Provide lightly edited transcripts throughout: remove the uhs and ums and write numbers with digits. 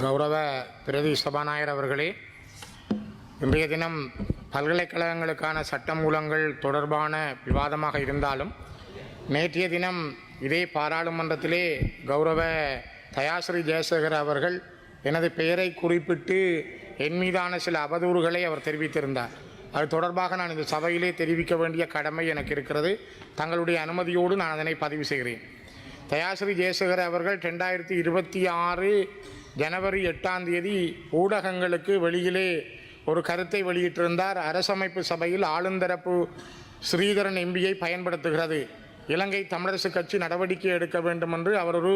கௌரவ பிரதி சபாநாயகர் அவர்களே, இன்றைய தினம் பல்கலைக்கழகங்களுக்கான சட்டமூலங்கள் தொடர்பான விவாதமாக இருந்தாலும் நேற்றைய தினம் இதே பாராளுமன்றத்திலே கௌரவ தயாஸ்ரீ ஜெயசேகர் அவர்கள் எனது பெயரை குறிப்பிட்டு என் மீதான சில அவதூறுகளை அவர் தெரிவித்திருந்தார். அது தொடர்பாக நான் இந்த சபையிலே தெரிவிக்க வேண்டிய கடமை எனக்கு இருக்கிறது. தங்களுடைய அனுமதியோடு நான் அதனை பதிவு செய்கிறேன். தயாஸ்ரீ ஜெயசேகர் அவர்கள் 2026 ஜனவரி 8ஆம் தேதி ஊடகங்களுக்கு வெளியிலே ஒரு கருத்தை வெளியிட்டிருந்தார். அரசமைப்பு சபையில் ஆளுந்தரப்பு ஸ்ரீதரன் எம்பியை பயன்படுத்துகிறது, இலங்கை தமிழரசு கட்சி நடவடிக்கை எடுக்க வேண்டும் என்று அவர் ஒரு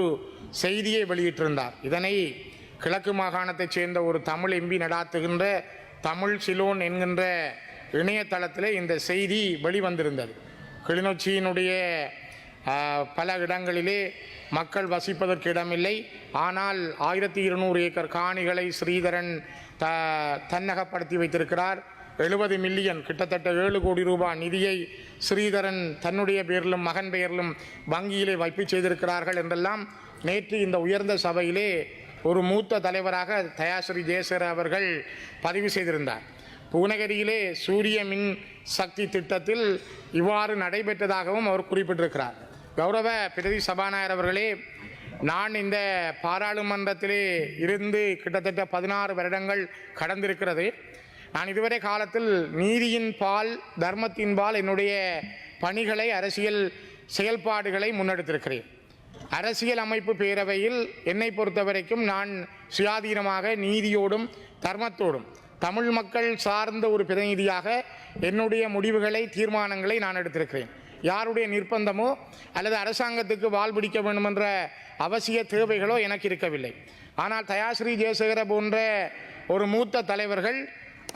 செய்தியை வெளியிட்டிருந்தார். இதனை கிழக்கு மாகாணத்தைச் சேர்ந்த ஒரு தமிழ் எம்பி நடாத்துகின்ற தமிழ் சிலோன் என்கின்ற இணையதளத்தில் இந்த செய்தி வெளிவந்திருந்தது. கிளிநொச்சியினுடைய பல இடங்களிலே மக்கள் வசிப்பதற்கு இடமில்லை, ஆனால் 1200 ஏக்கர் காணிகளை ஸ்ரீதரன் தன்னகப்படுத்தி வைத்திருக்கிறார். 70 மில்லியன், கிட்டத்தட்ட 7 கோடி ரூபாய் நிதியை ஸ்ரீதரன் தன்னுடைய பெயரிலும் மகன் பெயரிலும் வங்கியிலே வைப்பு செய்திருக்கிறார்கள் என்றெல்லாம் நேற்று இந்த உயர்ந்த சபையிலே ஒரு மூத்த தலைவராக தயாஸ்ரீ ஜெயசேகர் அவர்கள் பதிவு செய்திருந்தார். பூநகரியிலே சூரிய மின் சக்தி திட்டத்தில் இவ்வாறு நடைபெற்றதாகவும் அவர் குறிப்பிட்டிருக்கிறார். கௌரவ பிரதி சபாநாயகர் அவர்களே, நான் இந்த பாராளுமன்றத்திலே இருந்து கிட்டத்தட்ட 16 வருடங்கள் கடந்திருக்கிறது. நான் இதுவரை காலத்தில் நீதியின் பால், தர்மத்தின் பால் என்னுடைய பணிகளை, அரசியல் செயல்பாடுகளை முன்னெடுத்திருக்கிறேன். அரசியல் அமைப்பு பேரவையில் என்னை பொறுத்தவரைக்கும் நான் சுயாதீனமாக நீதியோடும் தர்மத்தோடும் தமிழ் மக்கள் சார்ந்த ஒரு பிரதிநிதியாக என்னுடைய முடிவுகளை, தீர்மானங்களை நான் எடுத்திருக்கிறேன். யாருடைய நிர்பந்தமோ அல்லது அரசாங்கத்துக்கு வால் பிடிக்க வேண்டும் என்ற அவசிய தேவைகளோ எனக்கு இருக்கவில்லை. ஆனால் தயாஸ்ரீ ஜெயசேகர போன்ற ஒரு மூத்த தலைவர்கள்,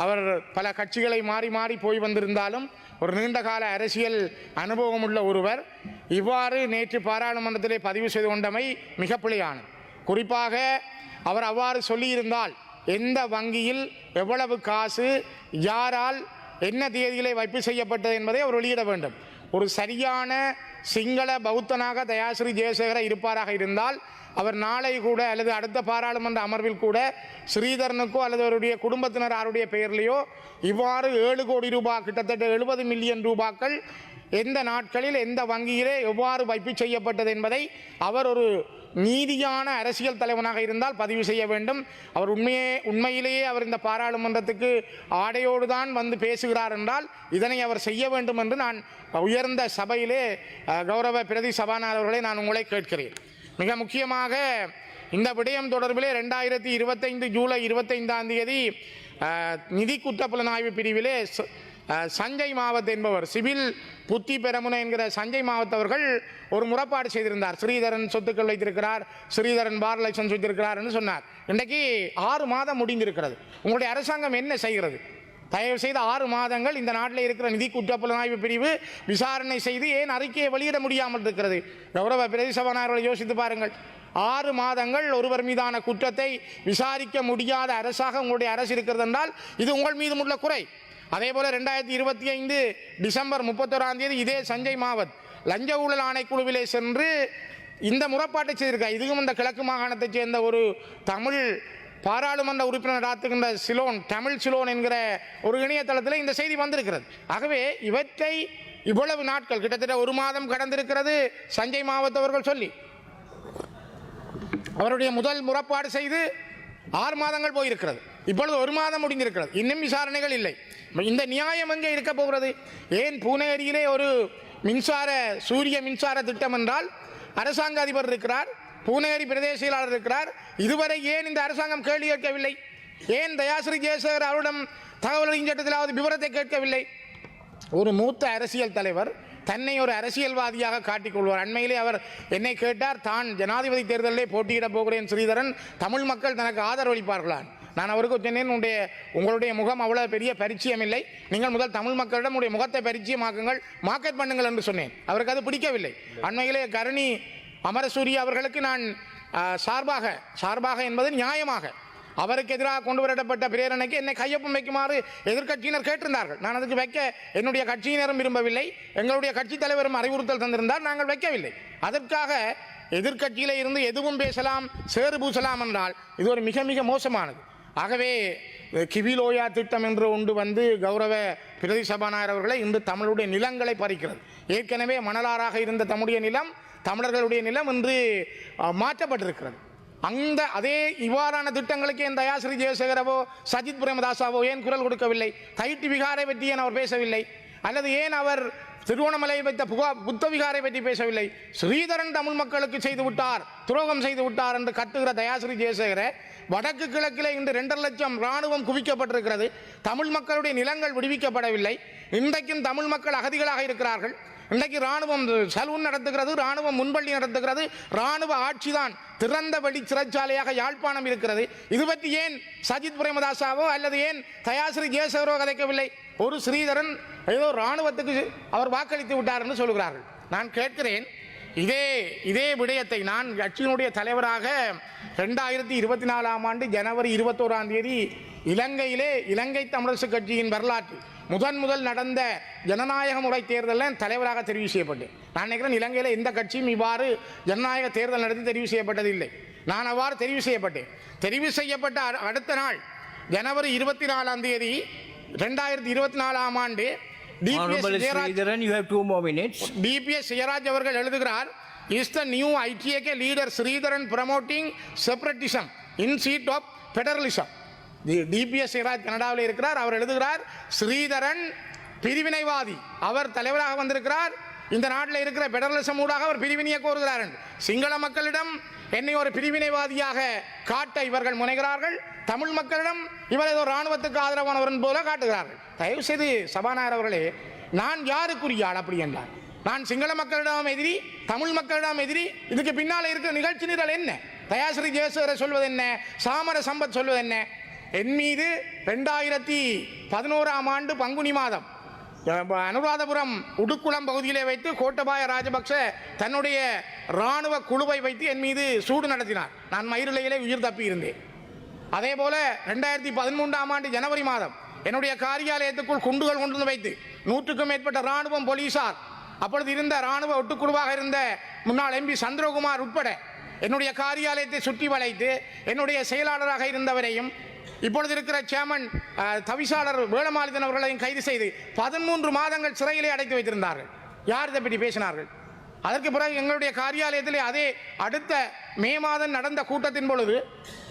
அவர் பல கட்சிகளை மாறி மாறி போய் வந்திருந்தாலும் ஒரு நீண்டகால அரசியல் அனுபவம் உள்ள ஒருவர் இவ்வாறு நேற்று பாராளுமன்றத்திலே பதிவு செய்து கொண்டமை மிக பிழையானது. குறிப்பாக அவர் அவ்வாறு சொல்லியிருந்தால் எந்த வங்கியில் எவ்வளவு காசு, யாரால், என்ன தேதியிலே வைப்பு செய்யப்பட்டது என்பதை அவர் வெளியிட வேண்டும். ஒரு சரியான சிங்கள பௌத்தனாக தயாஸ்ரீ ஜெயசேகர இருப்பாராக இருந்தால் அவர் நாளை கூட அல்லது அடுத்த பாராளுமன்ற அமர்வில் கூட ஸ்ரீதரனுக்கோ அல்லது அவருடைய குடும்பத்தினர் யாருடைய பெயர்லையோ இவ்வாறு 7 கோடி ரூபாய், கிட்டத்தட்ட 70 மில்லியன் ரூபாய்கள் எந்த நாட்களில் எந்த வங்கியிலே எவ்வாறு வைப்பு செய்யப்பட்டது என்பதை அவர் ஒரு நீதியான அரசியல் தலைவனாக இருந்தால் பதிவு செய்ய வேண்டும். அவர் உண்மையிலேயே அவர் இந்த பாராளுமன்றத்துக்கு ஆடையோடு தான் வந்து பேசுகிறார் என்றால் இதனை அவர் செய்ய வேண்டும் என்று நான் உயர்ந்த சபையிலே கௌரவ பிரதி சபாநாயகர் அவர்களை நான் உங்களை கேட்கிறேன். மிக முக்கியமாக இந்த விடயம் தொடர்பிலே 2025 ஜூலை 25ஆம் தேதி நிதி குற்றப்புலனாய்வு பிரிவிலே சஞ்சய் மாவத் என்பவர், சிவில் புத்தி பெரமுன என்கிற சஞ்சய் மாவத் அவர்கள் ஒரு முறைப்பாடு செய்திருந்தார். ஸ்ரீதரன் சொத்துக்கள் வைத்திருக்கிறார், ஸ்ரீதரன் பார் லைசன்ஸ் வைத்திருக்கிறார் என்று சொன்னார். இன்றைக்கு 6 மாதம் முடிந்திருக்கிறது. உங்களுடைய அரசாங்கம் என்ன செய்கிறது? தயவு செய்து 6 மாதங்கள் இந்த நாட்டில் இருக்கிற நிதி குற்றப்புலனாய்வு பிரிவு விசாரணை செய்து ஏன் அறிக்கையை வெளியிட முடியாமல் இருக்கிறது? கௌரவ பிரதி சபாநாயகர்களை யோசித்து பாருங்கள். 6 மாதங்கள் ஒருவர் மீதான குற்றத்தை விசாரிக்க முடியாத அரசாக உங்களுடைய அரசு இருக்கிறது என்றால் இது உங்கள் மீது உள்ள குறை. அதே போல 2025 டிசம்பர் 31ஆம் தேதி இதே சஞ்சய் மாவத் லஞ்ச ஊழல் ஆணைக்குழுவிலே சென்று இந்த முறைப்பாட்டை செய்திருக்கார். இதுவும் இந்த கிழக்கு மாகாணத்தைச் சேர்ந்த ஒரு தமிழ் பாராளுமன்ற உறுப்பினர் நடத்துகின்ற சிலோன், தமிழ் சிலோன் என்கிற ஒரு இணையதளத்தில் இந்த செய்தி வந்திருக்கிறது. ஆகவே இவற்றை இவ்வளவு நாட்கள், கிட்டத்தட்ட 1 மாதம் கடந்திருக்கிறது சஞ்சய் மாவத் அவர்கள் சொல்லி, அவருடைய முதல் முறைப்பாடு செய்து 6 மாதங்கள் போயிருக்கிறது. இப்பொழுது 1 மாதம் முடிந்திருக்கிறது. இன்னும் விசாரணைகள் இல்லை. இந்த நியாயம் எங்கே இருக்க போகிறது? ஏன் பூநகரியிலே ஒரு சூரிய மின்சார திட்டம் என்றால் அரசாங்க அதிபர் இருக்கிறார், பூநகரி பிரதேச செயலாளர் இருக்கிறார். இதுவரை ஏன் இந்த அரசாங்கம் கேள்வி கேட்கவில்லை? ஏன் தயாஸ்ரீ ஜெயசேகர் அவரிடம் தகவல் சட்டத்திலாவது விவரத்தை கேட்கவில்லை? ஒரு மூத்த அரசியல் தலைவர் தன்னை ஒரு அரசியல்வாதியாக காட்டிக்கொள்வார். அண்மையிலே அவர் என்னை கேட்டார், தான் ஜனாதிபதி தேர்தலிலே போட்டியிடப் போகிறேன் ஸ்ரீதரன், தமிழ் மக்கள் தனக்கு ஆதரவளிப்பார்களான். நான் அவருக்கு சொன்னேன், உங்களுடைய முகம் அவ்வளவு பெரிய பரிச்சயம் இல்லை, நீங்கள் முதல் தமிழ் மக்களிடம் உங்களுடைய முகத்தை பரிச்சயமாக்குங்கள், மார்க்கெட் பண்ணுங்கள் என்று சொன்னேன். அவருக்கு அது பிடிக்கவில்லை. அண்மையிலே கருணி அமரசூரிய அவர்களுக்கு நான் சார்பாக என்பது நியாயமாக அவருக்கு எதிராக கொண்டு வரப்பட்ட பிரேரணைக்கு என்னை கையொப்பம் வைக்குமாறு எதிர்க்கட்சியினர் கேட்டிருந்தார்கள். நான் அதுக்கு வைக்க என்னுடைய கட்சியினரும் விரும்பவில்லை, எங்களுடைய கட்சி தலைவரும் அறிவுறுத்தல் தந்திருந்தார், நாங்கள் வைக்கவில்லை. அதற்காக எதிர்க்கட்சியில இருந்து எதுவும் பேசலாம், சேறு பூசலாம் என்றால் இது ஒரு மிக மிக மோசமானது. ஆகவே கிவிலோயா திட்டம் என்று ஒன்று வந்து கௌரவ பிரதி சபாநாயகர் அவர்களை இன்று தமிழுடைய நிலங்களை பறிக்கிறது. ஏற்கனவே மணலாறாக இருந்த தம்முடைய நிலம், தமிழர்களுடைய நிலம் இன்று மாற்றப்பட்டிருக்கிறது. அந்த அதே இவ்வாறான திட்டங்களுக்கு என் தயாஸ்ரீ ஜெயசேகரவோ சஜித் பிரேமதாசாவோ ஏன் குரல் கொடுக்கவில்லை? தைட்டி விகாரை பற்றி ஏன் அவர் பேசவில்லை? அல்லது ஏன் அவர் திருவோணமலையில் வைத்த புத்த விகாரை பற்றி பேசவில்லை? ஸ்ரீதரன் தமிழ் மக்களுக்கு செய்து விட்டார், துரோகம் செய்து விட்டார் என்று கத்துகிற தயாஸ்ரீ ஜெயசேகர வடக்கு கிழக்கிலே இன்று 2.5 லட்சம் இராணுவம் குவிக்கப்பட்டிருக்கிறது. தமிழ் மக்களுடைய நிலங்கள் விடுவிக்கப்படவில்லை. இன்றைக்கும் தமிழ் மக்கள் அகதிகளாக இருக்கிறார்கள். இன்றைக்கு இராணுவம் சலூன் நடத்துகிறது, இராணுவம் முன்பள்ளி நடத்துகிறது, இராணுவ ஆட்சிதான் திறந்த வெளி சிறைச்சாலையாக யாழ்ப்பாணம் இருக்கிறது. இது பற்றி ஏன் சஜித் பிரேமதாசாவோ அல்லது ஏன் தயாஸ்ரீ ஜெயசேகரோ கதைக்கவில்லை? ஒரு ஸ்ரீதரன் ஏதோ இராணுவத்துக்கு அவர் வாக்களித்து விட்டார் என்று சொல்கிறார்கள். நான் கேட்கிறேன், இதே விடயத்தை நான் கட்சியினுடைய தலைவராக 2024ஆம் ஆண்டு ஜனவரி 21ஆம் தேதி இலங்கையிலே இலங்கை தமிழரசு கட்சியின் வரலாற்று முதல் நடந்த ஜனநாயக முறை தேர்தலில் தலைவராக தெரிவு செய்யப்பட்டேன். நான் நினைக்கிறேன் இலங்கையில் எந்த கட்சியும் இவ்வாறு ஜனநாயக தேர்தல் நடத்தி தெரிவு செய்யப்பட்டதில்லை. நான் அவ்வாறு தெரிவு செய்யப்பட்டேன். தெரிவு செய்யப்பட்ட அடுத்த நாள் ஜனவரி 24ஆம் தேதி 2024ஆம் ஆண்டு டிபிஎஸ் ஜெயராஜ் அவர்கள் எழுதுகிறார், is the new ITAK leader Sritharan promoting separatism in seat of federalism. DBS Jeyaraj கனடாவில் இருக்கிறார். அவர் எழுதுகிறார், ஸ்ரீதரன் பிரிவினைவாதி, அவர் தலைவராக வந்திருக்கிறார், இந்த நாட்டில் இருக்கிற பெடரலிசம் ஊடாக அவர் பிரிவினையை கோருகிறார். சிங்கள மக்களிடம் என்னை ஒரு பிரிவினைவாதியாக காட்ட இவர்கள் முனைகிறார்கள், தமிழ் மக்களிடம் இவர் ஏதோ இராணுவத்துக்கு ஆதரவானவரன் போல காட்டுகிறார்கள். தயவு செய்து சபாநாயகர் அவர்களே, நான் யாருக்குரிய ஆள் அப்படி என்றார்? நான் சிங்கள மக்களிடம் எதிரி, தமிழ் மக்களிடம் எதிரி. இதுக்கு பின்னால் இருக்கிற நிகழ்ச்சி நிரல் என்ன? தயாஸ்ரீ ஜெயசேகர சொல்வது என்ன? சாமர சம்பத் சொல்வது என்ன? என் மீது 2011ஆம் ஆண்டு பங்குனி மாதம் அனுராதபுரம் உடுக்குளம் பகுதியிலே வைத்து கோட்டபாய ராஜபக்ச தன்னுடைய இராணுவ குழுவை வைத்து என் மீது சூடு நடத்தினார். நான் மயிரிழையிலே உயிர் தப்பி இருந்தேன். அதே போல 2013ஆம் ஆண்டு ஜனவரி மாதம் என்னுடைய காரியாலயத்துக்குள் குண்டுகள் கொண்டு வைத்து 100க்கும் மேற்பட்ட இராணுவம், போலீசார், அப்பொழுது இருந்த இராணுவ ஒட்டுக்குழுவாக இருந்த முன்னாள் எம்பி சந்திரகுமார் உட்பட என்னுடைய காரியாலயத்தை சுற்றி வளைத்து என்னுடைய செயலாளராக இருந்தவரையும் இப்பொழுது இருக்கிற சேர்மன் தவிசாளர் வேளமாலிதன் அவர்களையும் கைது செய்து 13 மாதங்கள் சிறையிலே அடைத்து வைத்திருந்தார்கள். யார் இதை பற்றி பேசினார்கள்? அதற்கு பிறகு எங்களுடைய காரியாலயத்திலே அதே அடுத்த மே மாதம் நடந்த கூட்டத்தின் பொழுது,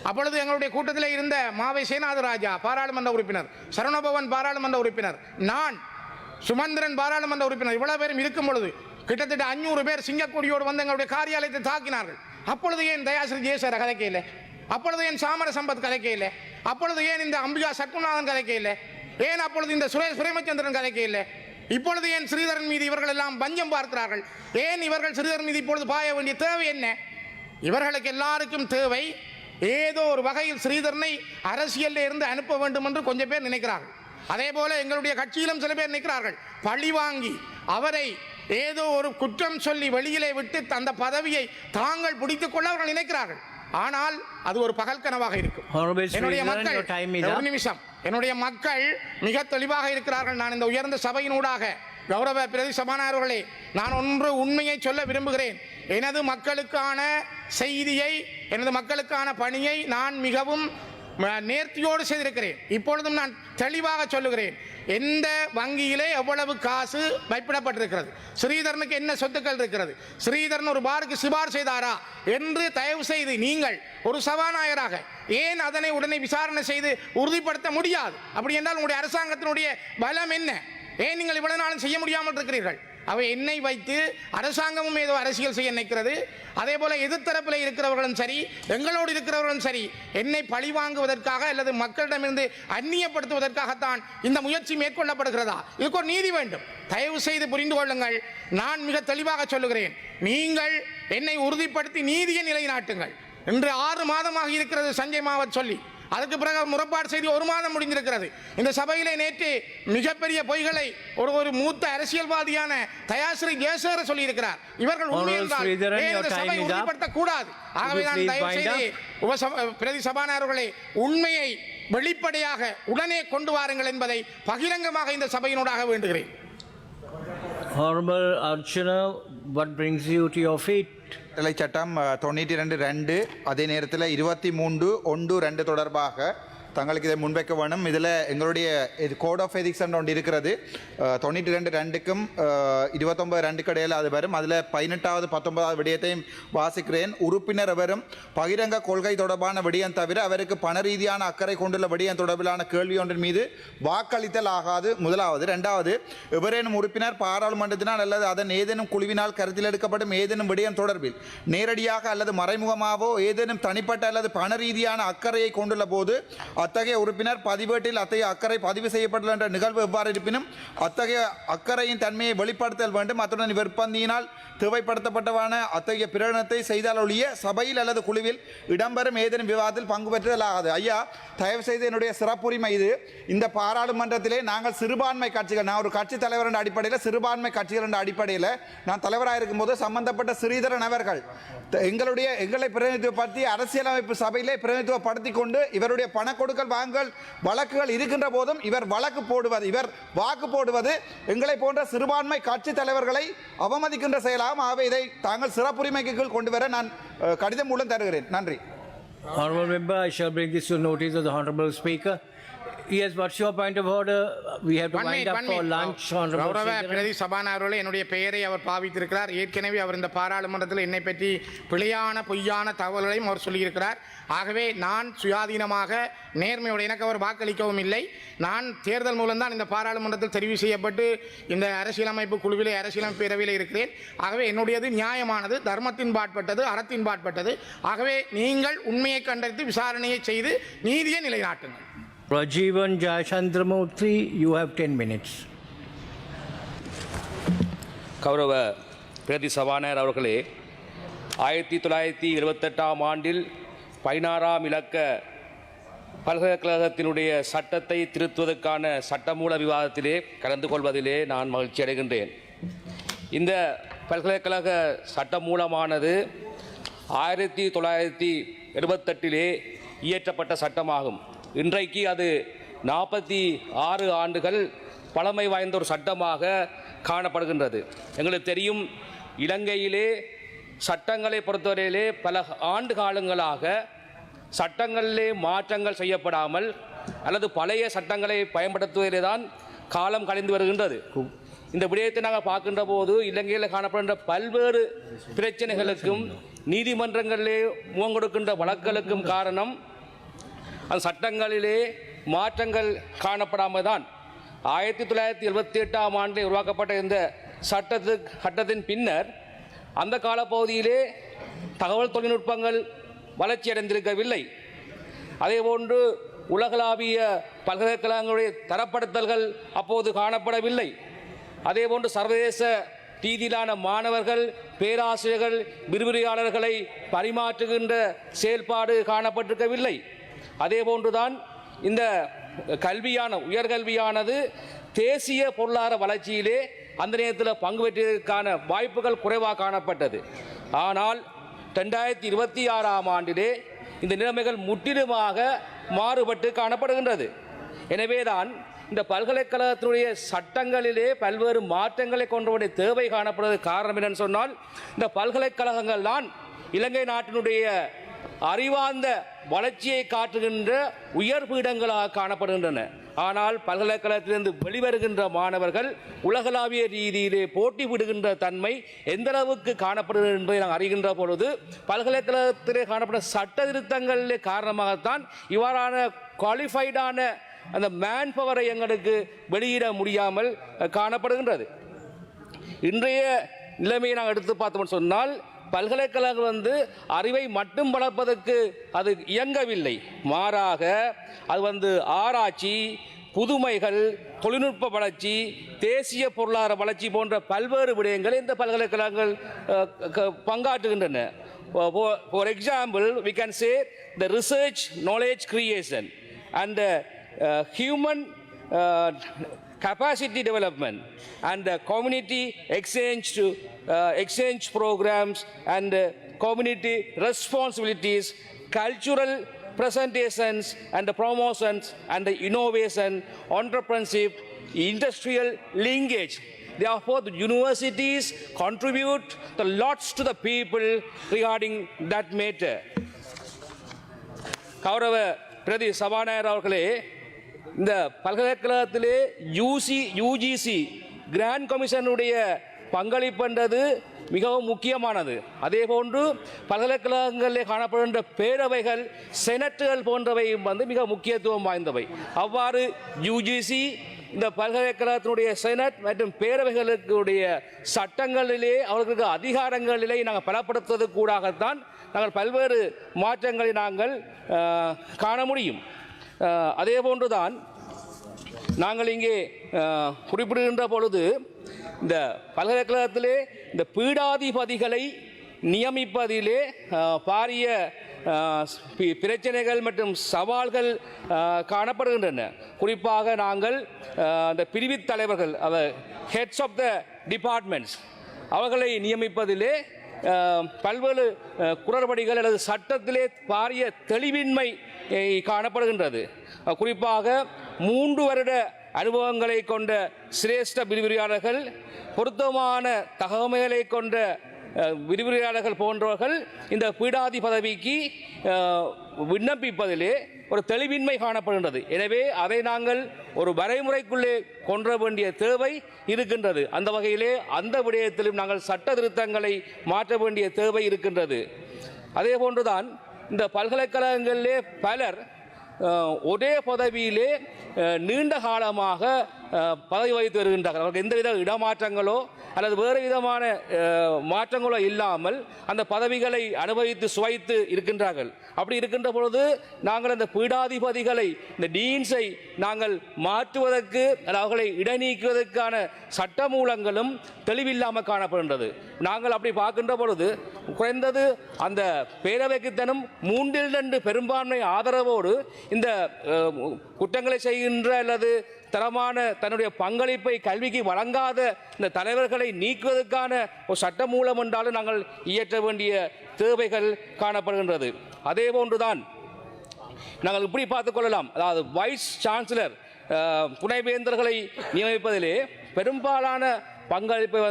அப்பொழுது எங்களுடைய கூட்டத்தில் இருந்த மாவை சேனாதராஜா பாராளுமன்ற உறுப்பினர், சரவணபவன் பாராளுமன்ற உறுப்பினர், நான் சுமந்திரன் பாராளுமன்ற உறுப்பினர், இவ்வளவு பேரும் இருக்கும் பொழுது கிட்டத்தட்ட 500 பேர் சிங்கக்கொடியோடு வந்து எங்களுடைய காரியாலயத்தை தாக்கினார்கள். அப்பொழுது ஏன் தயாஸ்ரீ ஜெயசேகர கதைக்கையில்? அப்பொழுது ஏன் சாமர சம்பத் கதைக்கையில்? அப்பொழுது ஏன் இந்த அம்பிகா சத்குநாதன் கதைக்கையில்? ஏன் அப்பொழுது இந்த சுரேஷ் பிரேமச்சந்திரன் கதைக்கையில்? இப்பொழுது ஏன் ஸ்ரீதரன் மீது இவர்கள் எல்லாம் பஞ்சம் பார்க்கிறார்கள்? ஏன் இவர்கள் ஸ்ரீதரன் மீது இப்பொழுது பாய வேண்டிய தேவை என்ன? இவர்களுக்கு எல்லாருக்கும் தேவை ஏதோ ஒரு வகையில் ஸ்ரீதரனை அரசியலில் இருந்து அனுப்ப வேண்டும் என்று கொஞ்சம் பேர் நினைக்கிறார்கள். அதே போல எங்களுடைய கட்சியிலும் சில பேர் நினைக்கிறார்கள், பழி வாங்கி அவரை ஏதோ ஒரு குற்றம் சொல்லி வெளியிலே விட்டு அந்த பதவியை தாங்கள் பிடித்துக் கொள்ள அவர்கள் நினைக்கிறார்கள். ஆனால் அது ஒரு பகல் கனவாக இருக்கும். என்னுடைய மக்கள், ஒரு நிமிஷம், என்னுடைய மக்கள் மிக தெளிவாக இருக்கிறார்கள். நான் இந்த உயர்ந்த சபையினூடாக கௌரவ பிரதி சபாநாயகர்களே, நான் ஒன்று உண்மையை சொல்ல விரும்புகிறேன். எனது மக்களுக்கான செய்தியை, எனது மக்களுக்கான பணியை நான் மிகவும் நேர்த்தியோடு செய்திருக்கிறேன். இப்பொழுதும் நான் தெளிவாக சொல்லுகிறேன், எந்த வங்கியிலே எவ்வளவு காசு வைப்பிடப்பட்டிருக்கிறது, ஸ்ரீதரனுக்கு என்ன சொத்துக்கள் இருக்கிறது, ஸ்ரீதரன் ஒரு பாருக்கு சிபார் செய்தாரா என்று தயவு செய்து நீங்கள் ஒரு சபாநாயகராக ஏன் அதனை உடனே விசாரணை செய்து உறுதிப்படுத்த முடியாது? அப்படி என்றால் உங்களுடைய அரசாங்கத்தினுடைய பலம் என்ன? ஏன் நீங்கள் இவ்வளவு நாளும் செய்ய முடியாமல் இருக்கிறீர்கள்? அவை என்னை வைத்து அரசாங்கமும் ஏதோ அரசியல் செய்ய நினைக்கிறது. அதே போல எதிர்த்தரப்பில் இருக்கிறவர்களும் சரி, எங்களோடு இருக்கிறவர்களும் சரி, என்னை பழி வாங்குவதற்காக அல்லது மக்களிடமிருந்து அந்நியப்படுத்துவதற்காகத்தான் இந்த முயற்சி மேற்கொள்ளப்படுகிறதா? இதுக்கு ஒரு நீதி வேண்டும். தயவு செய்து புரிந்து கொள்ளுங்கள். நான் மிக தெளிவாக சொல்லுகிறேன், நீங்கள் என்னை உறுதிப்படுத்தி நீதியை நிலைநாட்டுங்கள். இன்று 6 மாதமாக இருக்கிறது சஞ்சய் மாவத் சொல்லி, அதுக்கு பிறகு முறைப்பாடு செய்து 1 மாதம் முடிந்திருக்கிறது. இந்த சபையிலே நேற்று மிகப்பெரிய பொய்களை ஒரு மூத்த அரசியல்வாதியான தயாஸ்ரீ ஜெயசேகர சொல்லி இருக்கிறார். இவர்கள் உண்மையில் சபை உறுதிப்படுத்த கூடாது. ஆகவே நான் தயவு செய்து பிரதி சபாநாயகர்களே, உண்மையை வெளிப்படையாக உடனே கொண்டு வாருங்கள் என்பதை பகிரங்கமாக இந்த சபையினூடாக வேண்டுகிறேன். Honorable Archana, what brings you to your feet? கட்டளை சட்டம் 92(2) அதே நேரத்தில் 23(1)(2) தொடர்பாக தங்களுக்கு இதை முன்வைக்க வேணும். இதில் எங்களுடைய கோட் ஆஃப் எதிக்ஸ் ஒன்று இருக்கிறது. 92(2)க்கும் 29(2)க்கு இடையில் அது வரும். அதில் 18வது 19வது விடயத்தையும் வாசிக்கிறேன். உறுப்பினர் அவரும் பகிரங்க கொள்கை தொடர்பான விடயம் தவிர அவருக்கு பண ரீதியான அக்கறை கொண்டுள்ள விடயம் தொடர்பிலான கேள்வி ஒன்றின் மீது வாக்களித்தல் ஆகாது. முதலாவது. இரண்டாவது, எவரேனும் உறுப்பினர் பாராளுமன்றத்தினால் அல்லது அதன் ஏதேனும் குழுவினால் கருத்தில் எடுக்கப்படும் ஏதேனும் விடயம் தொடர்பில் நேரடியாக அல்லது மறைமுகமாகவோ ஏதேனும் தனிப்பட்ட அல்லது பண ரீதியான அக்கறையை கொண்டுள்ள போது அத்தகைய உறுப்பினர் பதிவேட்டில் அத்தகைய அக்கறை பதிவு செய்யப்பட்டுள்ள என்ற நிகழ்வு எவ்வாறு இருப்பினும் அத்தகைய அக்கறையின் தன்மையை வெளிப்படுத்தல் வேண்டும். அத்துடன் விற்பந்தியினால் தேவைப்படுத்தப்பட்டவான அத்தகைய பிரகடனத்தை செய்தால் ஒழிய சபையில் அல்லது குழுவில் இடம்பெறும் ஏதேனும் விவாதத்தில் பங்கு பெற்றுதல் ஆகாது. ஐயா, தயவு செய்து என்னுடைய சிறப்புரிமை இது. இந்த பாராளுமன்றத்திலே நாங்கள் சிறுபான்மை கட்சிகள், நான் ஒரு கட்சி தலைவர் என்ற அடிப்படையில் சிறுபான்மை கட்சிகள் என்ற அடிப்படையில் நான் தலைவராக இருக்கும்போது சம்பந்தப்பட்ட ஸ்ரீதரன் அவர்கள் எங்களை பிரதிநிதித்துவப்படுத்தி அரசியலமைப்பு சபையிலே பிரதிநிதித்துவப்படுத்தி கொண்டு இவருடைய பண கொடுக்கல் வாங்கல் வழக்குகள் இருக்கின்ற போதும் இவர் வழக்கு போடுவது, இவர் வாக்கு போடுவது எங்களை போன்ற சிறுபான்மை கட்சி தலைவர்களை அவமதிக்கின்ற செயலாகும். ஆகவே இதை தாங்கள் சிறப்புரிமைக்கு கீழ் கொண்டு வர நான் கடிதம் மூலம் தருகிறேன். நன்றி. Honourable member, I shall bring this to notice of the Honourable Speaker. Yes, what's your point of order? We have to wind up for lunch. கௌரவ பிரதி சபாநாயகர்களே, என்னுடைய பெயரை அவர் பாவித்திருக்கிறார். ஏற்கனவே அவர் இந்த பாராளுமன்றத்தில் என்னை பற்றி பிழையான பொய்யான தகவல்களையும் அவர் சொல்லியிருக்கிறார். ஆகவே நான் சுயாதீனமாக நேர்மையோடு, எனக்கு அவர் வாக்களிக்கவும் இல்லை, நான் தேர்தல் மூலம்தான் இந்த பாராளுமன்றத்தில் தெரிவு செய்யப்பட்டு இந்த அரசியலமைப்பு குழுவிலே அரசியலமைப்பு பேரவையில் இருக்கிறேன். ஆகவே என்னுடையது நியாயமானது, தர்மத்தின் பாட்பட்டது, அறத்தின் பாட்பட்டது. ஆகவே நீங்கள் உண்மையை கண்டறிந்து விசாரணையை செய்து நீதியை நிலைநாட்டுங்கள். Rajivan Jayachandramurthy, you have 10 minutes. கௌரவ பிரதி சபாநாயகர் அவர்களே, 1928ஆம் ஆண்டில் 16ஆம் இலக்க பல்கலைக்கழகத்தினுடைய சட்டத்தை திருத்துவதற்கான சட்டமூல விவாதத்திலே கலந்து கொள்வதிலே நான் மகிழ்ச்சி அடைகின்றேன். இந்த பல்கலைக்கழக சட்டமூலமானது 1978 இயற்றப்பட்ட சட்டமாகும். இன்றைக்கு அது 46 ஆண்டுகள் பழமை வாய்ந்த ஒரு சட்டமாக காணப்படுகின்றது. எங்களுக்கு தெரியும், இலங்கையிலே சட்டங்களை பொறுத்தவரையிலே பல ஆண்டு காலங்களாக சட்டங்களிலே மாற்றங்கள் செய்யப்படாமல் அல்லது பழைய சட்டங்களை பயன்படுத்துவதிலே தான் காலம் கழிந்து வருகின்றது. இந்த விடயத்தை நாங்கள் பார்க்கின்ற போது இலங்கையில் காணப்படுகின்ற பல்வேறு பிரச்சனைகளுக்கும் நீதிமன்றங்களிலே முகம் கொடுக்கின்ற வழக்குகளுக்கும் காரணம் அந்த சட்டங்களிலே மாற்றங்கள் காணப்படாமல் தான். 1978ஆம் ஆண்டில் உருவாக்கப்பட்ட இந்த சட்டத்தின் பின்னர் அந்த காலப்பகுதியிலே தகவல் தொழில்நுட்பங்கள் வளர்ச்சியடைந்திருக்கவில்லை. அதேபோன்று உலகளாவிய பல்கலைக்கழகங்களுடைய தரப்படுத்தல்கள் அப்போது காணப்படவில்லை. அதேபோன்று சர்வதேச ரீதியிலான மாணவர்கள், பேராசிரியர்கள், விரிவுரையாளர்களை பரிமாற்றுகின்ற செயல்பாடு காணப்பட்டிருக்கவில்லை. அதே போன்றுதான் இந்த உயர்கல்வியானது தேசிய பொருளாதார வளர்ச்சியிலே அந்த நேரத்தில் பங்கு பெற்றதற்கான வாய்ப்புகள் குறைவாக காணப்பட்டது. ஆனால் 2026ஆம் ஆண்டிலே இந்த நிலைமைகள் முற்றிலுமாக மாறுபட்டு காணப்படுகின்றது. எனவேதான் இந்த பல்கலைக்கழகத்தினுடைய சட்டங்களிலே பல்வேறு மாற்றங்களை கொண்டவுடைய தேவை காணப்படுவதற்கு காரணம் என்னன்னு சொன்னால், இந்த பல்கலைக்கழகங்கள் தான் இலங்கை நாட்டினுடைய அறிவார்ந்த வளர்ச்சியை காட்டுகின்ற உயர் பீடங்களாக காணப்படுகின்றன. ஆனால் பல்கலைக்கழகத்திலிருந்து வெளிவருகின்ற மாணவர்கள் உலகளாவிய ரீதியிலே போட்டி விடுகின்ற தன்மை எந்த அளவுக்கு காணப்படுகிறது என்பதை நாங்கள் அறிகின்ற பொழுது பல்கலைக்கழகத்திலே காணப்படும் சட்ட திருத்தங்களிலே காரணமாகத்தான் இவ்வாறான குவாலிஃபைடான அந்த மேன் பவரை எங்களுக்கு வெளியிட முடியாமல் காணப்படுகின்றது. இன்றைய நிலைமையை நாங்கள் எடுத்து பார்த்தோம்னு சொன்னால், பல்கலைக்கழகம் அறிவை மட்டும் வளர்ப்பதற்கு அது இயங்கவில்லை. மாறாக அது ஆராய்ச்சி, புதுமைகள், தொழில்நுட்ப வளர்ச்சி, தேசிய பொருளாதார வளர்ச்சி போன்ற பல்வேறு விடயங்களை இந்த பல்கலைக்கழகங்கள் பங்காற்றுகின்றன. For example, we can say the research, knowledge creation and the human capacity development and the community exchange programs and community responsibilities, cultural presentations and the promotions and the innovation, entrepreneurship, industrial linkage. Therefore, the universities contribute the lots to the people regarding that matter. கௌரவ பிரதி சபாநாயகர் அவர்களே, இந்த பல்கலைக்கழகத்திலே UGC grand கமிஷனுடைய பங்களிப்புன்றது மிகவும் முக்கியமானது. அதே போன்று பல்கலைக்கழகங்களில் காணப்படுகின்ற பேரவைகள், செனட்டுகள் போன்றவை மிக முக்கியத்துவம் வாய்ந்தவை. அவ்வாறு யூஜிசி இந்த பல்கலைக்கழகத்தினுடைய செனட் மற்றும் பேரவைகளுடைய சட்டங்களிலே அவர்களுக்கு அதிகாரங்களிலே நாங்கள் பலப்படுத்துவதற்கூடாகத்தான் நாங்கள் பல்வேறு மாற்றங்களை நாங்கள் காண முடியும். அதே போன்றுதான் நாங்கள் இங்கே குறிப்பிடுகின்ற பொழுது இந்த பல்கலைக்கழகத்திலே இந்த பீடாதிபதிகளை நியமிப்பதிலே பாரிய பிரச்சனைகள் மற்றும் சவால்கள் காணப்படுகின்றன. குறிப்பாக நாங்கள் அந்த பிரிவுத் தலைவர்கள், ஹெட்ஸ் ஆஃப் த டிபார்ட்மெண்ட்ஸ், அவர்களை நியமிப்பதிலே பல்வேறு குளறுபடிகள் அல்லது சட்டத்திலே பாரிய தெளிவின்மை காணப்படுகின்றது. குறிப்பாக 3 வருட அனுபவங்களை கொண்ட சிரேஷ்ட விரிவுரையாளர்கள், பொருத்தமான தகவல்களை கொண்ட விரிவுரையாளர்கள் போன்றவர்கள் இந்த பீடாதி பதவிக்கு விண்ணப்பிப்பதிலே ஒரு தெளிவின்மை காணப்படுகின்றது. எனவே அதை நாங்கள் ஒரு வரைமுறைக்குள்ளே கொண்டு வர வேண்டிய தேவை இருக்கின்றது. அந்த வகையிலே அந்த விடயத்திலும் நாங்கள் சட்ட திருத்தங்களை மாற்ற வேண்டிய தேவை இருக்கின்றது. அதே போன்றுதான் இந்த பல்கலைக்கழகங்களிலே பலர் ஒரே பதவியிலே நீண்ட காலமாக பதவி வகித்து வருகின்றார்கள். அவர்கள் எந்தவித இடமாற்றங்களோ அல்லது வேறு விதமான மாற்றங்களோ இல்லாமல் அந்த பதவிகளை அனுபவித்து சுவைத்து இருக்கின்றார்கள். அப்படி இருக்கின்ற பொழுது நாங்கள் அந்த பீடாதிபதிகளை, இந்த டீன்ஸை நாங்கள் மாற்றுவதற்கு, அவர்களை இடைநீக்குவதற்கான சட்டமூலங்களும் தெளிவில்லாமல் காணப்படுகின்றது. நாங்கள் அப்படி பார்க்கின்ற பொழுது குறைந்தது அந்த பேரவைக்கு தினம் 3/2 பெரும்பான்மை ஆதரவோடு இந்த குற்றங்களை செய்கின்ற அல்லது தரமான தன்னுடைய பங்களிப்பை கல்விக்கு வழங்காத இந்த தலைவர்களை நீக்குவதற்கான ஒரு சட்ட மூலம் என்றாலும் நாங்கள் இயற்ற வேண்டிய தேவைகள் காணப்படுகின்றது. அதே போன்றுதான் நாங்கள் இப்படி பார்த்துக் கொள்ளலாம். அதாவது வைஸ் சான்சலர், துணைவேந்தர்களை நியமிப்பதிலே பெரும்பாலான பங்களிப்பை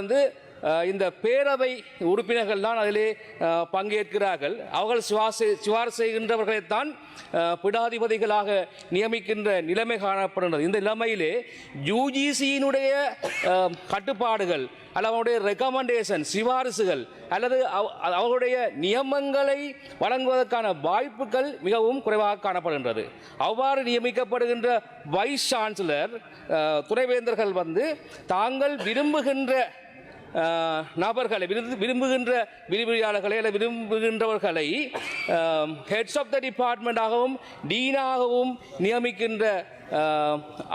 இந்த பேரவை உறுப்பினர்கள் தான் அதிலே பங்கேற்கிறார்கள். அவர்கள் சிபாரிசு செய்கின்றவர்களைத்தான் பீடாதிபதிகளாக நியமிக்கின்ற நிலைமை காணப்படுகிறது. இந்த நிலைமையிலே யூஜிசியினுடைய கட்டுப்பாடுகள் அல்லது அவருடைய ரெக்கமெண்டேஷன், சிபாரிசுகள் அல்லது அவர்களுடைய நியமங்களை வழங்குவதற்கான வாய்ப்புகள் மிகவும் குறைவாக காணப்படுகின்றது. அவ்வாறு நியமிக்கப்படுகின்ற வைஸ் சான்சலர், துணைவேந்தர்கள் தாங்கள் விரும்புகின்ற நபர்களை, விரும்புகின்ற விரிவுரையாளர்களை அல்லது விரும்புகின்றவர்களை ஹெட்ஸ் ஆஃப் த டிபார்ட்மெண்டாகவும் டீனாகவும் நியமிக்கின்ற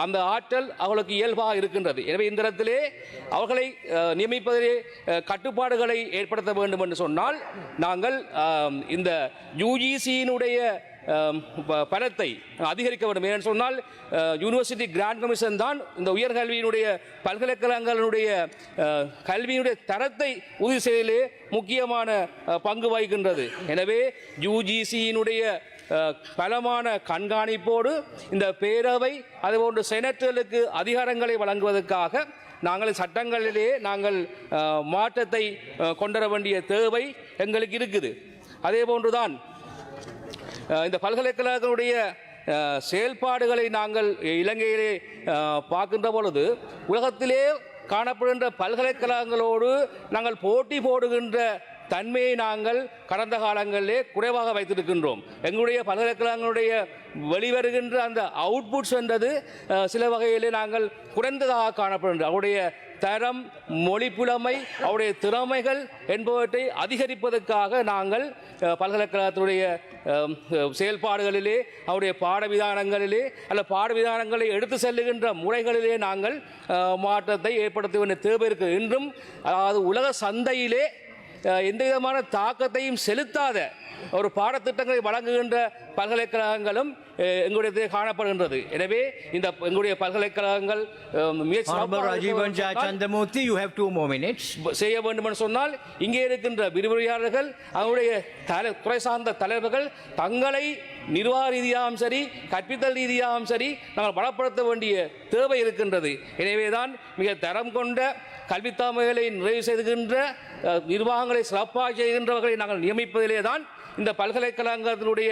அந்த ஆற்றல் அவர்களுக்கு இயல்பாக இருக்கின்றது. எனவே இந்த இடத்திலே அவர்களை நியமிப்பதிலே கட்டுப்பாடுகளை ஏற்படுத்த வேண்டும் என்று சொன்னால் நாங்கள் இந்த யூஜிசியினுடைய பணத்தை அதிகரிக்க வேண்டும். ஏன்னு சொன்னால் யூனிவர்சிட்டி கிராண்ட் கமிஷன் தான் இந்த உயர்கல்வியினுடைய பல்கலைக்கழகங்களுடைய கல்வியினுடைய தரத்தை உறுதி செய்வதிலே முக்கியமான பங்கு வகிக்கின்றது. எனவே யூஜிசியினுடைய பலமான கண்காணிப்போடு இந்த பேரவை அதுபோன்று செனட்டுகளுக்கு அதிகாரங்களை வழங்குவதற்காக நாங்கள் சட்டங்களிலே நாங்கள் மாற்றத்தை கொண்டுவர வேண்டிய தேவை எங்களுக்கு இருக்குது. அதே போன்றுதான் இந்த பல்கலைக்கழகங்களுடைய செயல்பாடுகளை நாங்கள் இலங்கையிலே பார்க்கின்ற பொழுது உலகத்திலே காணப்படுகின்ற பல்கலைக்கழகங்களோடு நாங்கள் போட்டி போடுகின்ற தன்மையை நாங்கள் கடந்த காலங்களிலே குறைவாக வைத்திருக்கின்றோம். எங்களுடைய பல்கலைக்கழகங்களுடைய வெளிவருகின்ற அந்த அவுட்புட்ஸ் என்றது சில வகையிலே நாங்கள் குறைந்ததாக காணப்படுகின்ற அவருடைய தரம், மொழி புலமை, அவருடைய திறமைகள் என்பவற்றை அதிகரிப்பதற்காக நாங்கள் பல்கலைக்கழகத்தினுடைய செயல்பாடுகளிலே, அவருடைய பாடவிதானங்களிலே அல்ல பாடவிதானங்களை எடுத்து செல்லுகின்ற முறைகளிலே நாங்கள் மாற்றத்தை ஏற்படுத்த வேண்டிய தேவை இருக்குது. இன்றும் அதாவது உலக சந்தையிலே எந்த விதமான தாக்கத்தையும் செலுத்தாத ஒரு பாடத்திட்டங்களை வழங்குகின்ற பல்கலைக்கழகங்களும் எங்களுடைய காணப்படுகின்றது. எனவே இந்த எங்களுடைய பல்கலைக்கழகங்கள் செய்ய வேண்டும் என்று சொன்னால் இங்கே இருக்கின்ற விரிவுரையாளர்கள், அவருடைய துறை சார்ந்த தலைவர்கள் தங்களை நிர்வாக ரீதியாகவும் சரி, கற்பித்தல் ரீதியாகவும் சரி நாங்கள் பலப்படுத்த வேண்டிய தேவை இருக்கின்றது. எனவேதான் மிக தரம் கொண்ட கல்வித்தாமைகளை நிறைவு செய்கின்ற நிர்வாகங்களை சிறப்பாக செய்கின்றவர்களை நாங்கள் நியமிப்பதிலே தான் இந்த பல்கலைக்கழகத்தினுடைய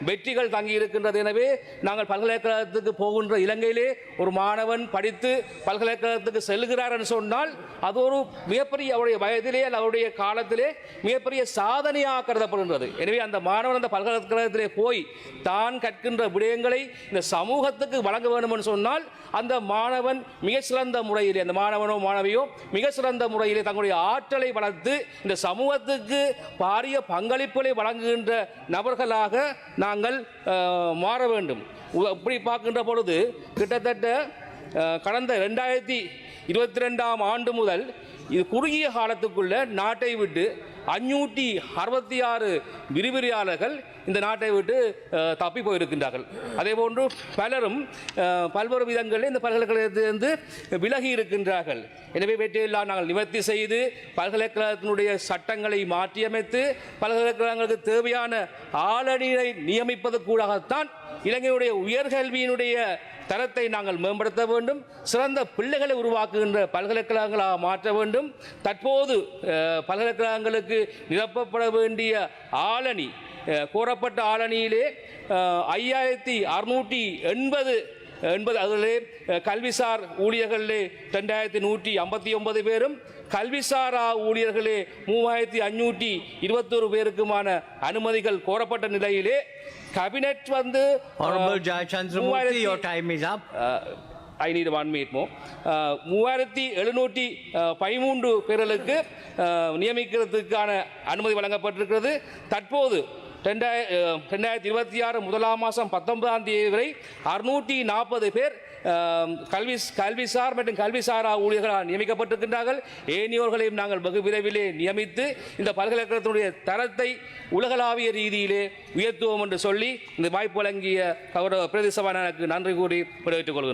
வெற்றிகள் தங்கி இருக்கின்றது. எனவே நாங்கள் பல்கலைக்கழகத்துக்கு போகின்ற இலங்கையிலே ஒரு மாணவன் படித்து பல்கலைக்கழகத்துக்கு செல்கிறார் என்று சொன்னால் அது ஒரு மிகப்பெரிய அவருடைய வயதிலே அவருடைய காலத்திலே மிகப்பெரிய சாதனையாக கருதப்படுகின்றது. எனவே அந்த மாணவன் அந்த பல்கலைக்கழகத்திலே போய் தான் கற்கின்ற விடயங்களை இந்த சமூகத்துக்கு வழங்க வேண்டும் என்று சொன்னால் அந்த மாணவன் மிக சிறந்த முறையிலே அந்த மாணவனோ மாணவியோ மிக சிறந்த முறையிலே தங்களுடைய ஆற்றலை வளர்த்து இந்த சமூகத்துக்கு பாரிய பங்களிப்புகளை வழங்குகின்ற நபர்களாக நாங்கள் மாற வேண்டும். இப்படி பார்க்கின்ற பொழுது கிட்டத்தட்ட கடந்த 2022 ஆண்டு முதல் இது குறுகிய காலத்துக்குள்ள நாட்டை விட்டு 566 விரிவுரையாளர்கள் இந்த நாட்டை விட்டு தப்பி போயிருக்கின்றார்கள். அதே போன்று பலரும் பல்வேறு விதங்களில் இந்த பல்கலைக்கழகத்திலிருந்து விலகி இருக்கின்றார்கள். எனவே வெற்றியெல்லாம் நாங்கள் நிவர்த்தி செய்து பல்கலைக்கழகத்தினுடைய சட்டங்களை மாற்றியமைத்து பல்கலைக்கழகங்களுக்கு தேவையான ஆளணியை நியமிப்பதற்கூடாகத்தான் இலங்கையுடைய உயர்கல்வியினுடைய தரத்தை நாங்கள் மேம்படுத்த வேண்டும். சிறந்த பிள்ளைகளை உருவாக்குகின்ற பல்கலைக்கழகங்களாக மாற்ற வேண்டும். தற்போது பல்கலைக்கழகங்களுக்கு நிரப்பப்பட வேண்டிய ஆளணி கோரப்பட்ட ஆளணியிலே 5680 அதிலே கல்விசார் ஊழியர்களே 2159 பேரும் கல்விசாரா ஊழியர்களே 3521 பேருக்குமான அனுமதிகள் கோரப்பட்ட நிலையிலே கேபினெட் வந்து Honorable Jayachandramurthy, your time is up. I need 1 minute more. 3713 பேர்களுக்கு நியமிக்கிறதுக்கான அனுமதி வழங்கப்பட்டிருக்கிறது. தற்போது 2026 முதலாம் மாதம் 19ஆம் தேதி வரை 640 பேர் கல்விசார் மற்றும் கல்விசாரா ஊழியர்களால் நியமிக்கப்பட்டிருக்கின்றார்கள். ஏனையோர்களையும் நாங்கள் வெகு விரைவிலே நியமித்து இந்த பல்கலைக்கழகத்தினுடைய தரத்தை உலகளாவிய ரீதியிலே உயர்த்துவோம் என்று சொல்லி இந்த வாய்ப்பு வழங்கிய கௌரவ பிரதி சபாநாயகருக்கு நன்றி கூறி விடைபெற்றுக் கொள்கின்றேன்.